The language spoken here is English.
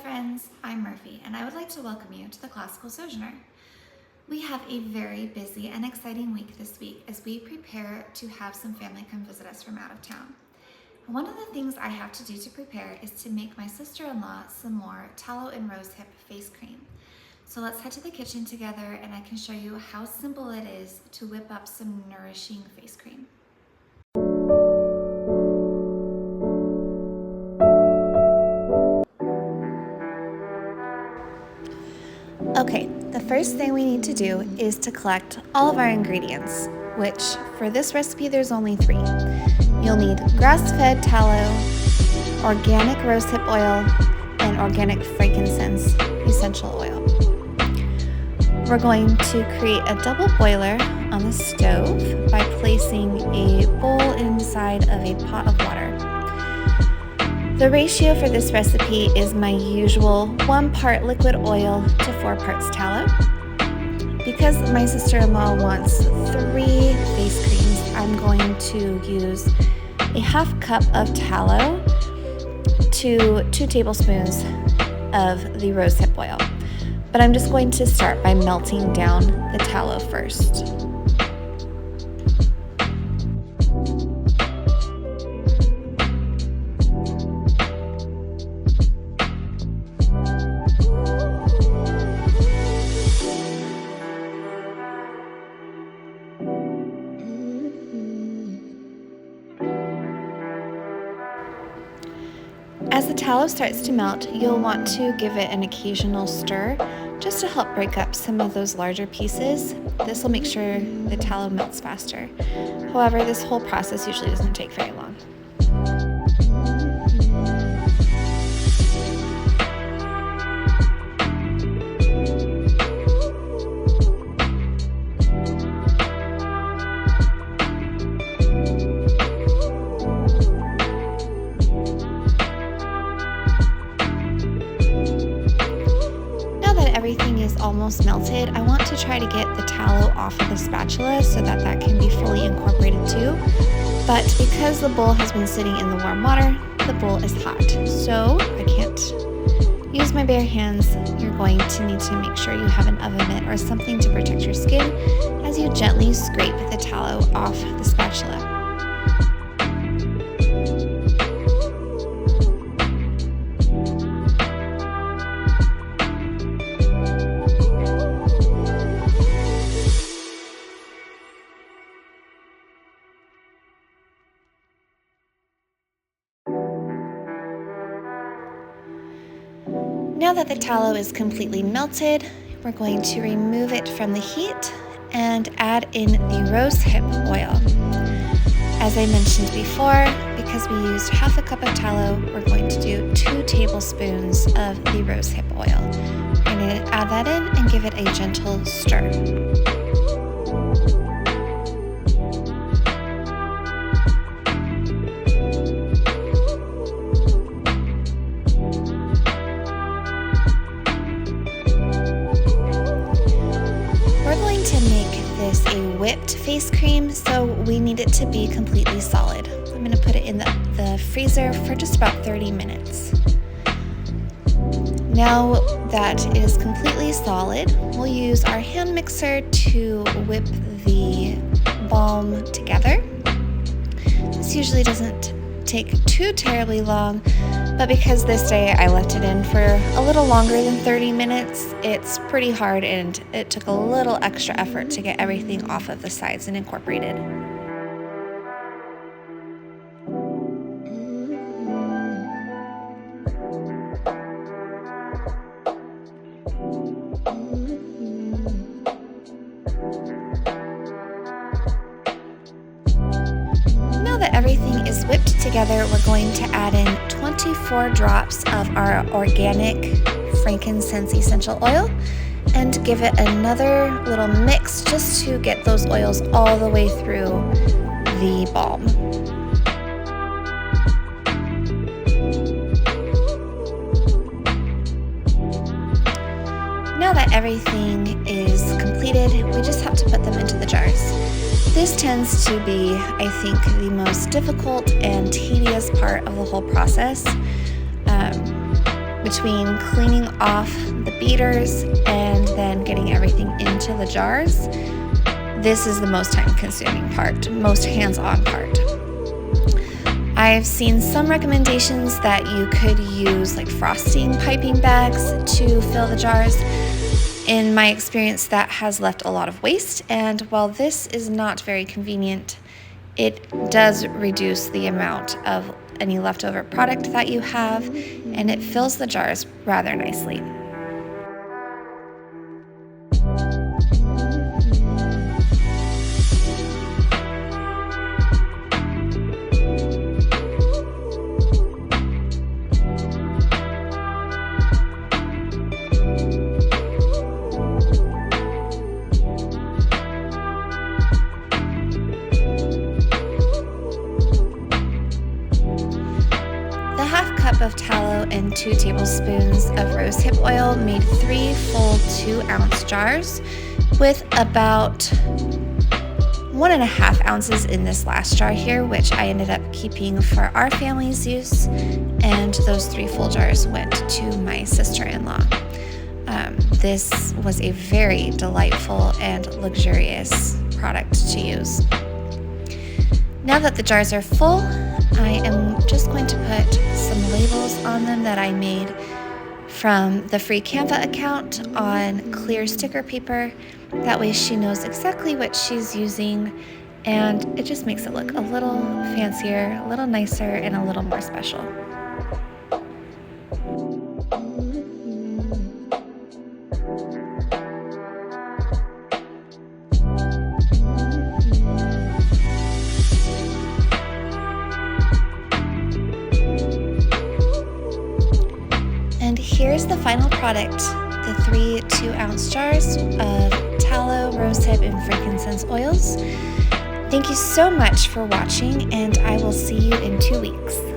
friends, I'm Murphy, and I would like to welcome you to the Classical Sojourner. We have a very busy and exciting week this week as we prepare to have some family come visit us from out of town. One of the things I have to do to prepare is to make my sister-in-law some more Tallow and Rosehip face cream. So let's head to the kitchen together and I can show you how simple it is to whip up some nourishing face cream. Okay, the first thing we need to do is to collect all of our ingredients, which for this recipe there's only 3. You'll need grass-fed tallow, organic rosehip oil, and organic frankincense essential oil. We're going to create a double boiler on the stove by placing a bowl inside of a pot of water. The ratio for this recipe is my usual 1 part liquid oil to 4 parts tallow. Because my sister-in-law wants 3 face creams, I'm going to use a ½ cup of tallow to 2 tablespoons of the rosehip oil. But I'm just going to start by melting down the tallow first. As the tallow starts to melt, you'll want to give it an occasional stir just to help break up some of those larger pieces. This will make sure the tallow melts faster. However, this whole process usually doesn't take very long. Everything is almost melted. I want to try to get the tallow off of the spatula so that can be fully incorporated too. But because the bowl has been sitting in the warm water, the bowl is hot. So I can't use my bare hands. You're going to need to make sure you have an oven mitt or something to protect your skin as you gently scrape the tallow off the spatula. Now that the tallow is completely melted, we're going to remove it from the heat and add in the rosehip oil. As I mentioned before, because we used ½ cup of tallow, we're going to do 2 tablespoons of the rosehip oil. We're going to add that in and give it a gentle stir. To make this a whipped face cream, so we need it to be completely solid. I'm going to put it in the freezer for just about 30 minutes. Now that it is completely solid, we'll use our hand mixer to whip the balm together. This usually doesn't take too terribly long, but because this day I left it in for a little longer than 30 minutes, it's pretty hard and it took a little extra effort to get everything off of the sides and incorporated. That everything is whipped together, we're going to add in 24 drops of our organic frankincense essential oil and give it another little mix just to get those oils all the way through the balm. Now that everything is completed, we just have to put them into the jars. This tends to be, I think, the most difficult and tedious part of the whole process. between cleaning off the beaters and then getting everything into the jars, this is the most time-consuming part, most hands-on part. I've seen some recommendations that you could use like frosting piping bags to fill the jars. In my experience, that has left a lot of waste, and while this is not very convenient, it does reduce the amount of any leftover product that you have, and it fills the jars rather nicely. Of tallow and 2 tablespoons of rosehip oil made 3 full 2-ounce jars with about 1.5 ounces in this last jar here, which I ended up keeping for our family's use, and those 3 full jars went to my sister-in-law. This was a very delightful and luxurious product to use. Now that the jars are full, I am just going to put some labels on them that I made from the free Canva account on clear sticker paper. That way she knows exactly what she's using, and it just makes it look a little fancier, a little nicer, and a little more special. And here's the final product, the 3 2-ounce jars of tallow, rosehip, and frankincense oils. Thank you so much for watching, and I will see you in 2 weeks.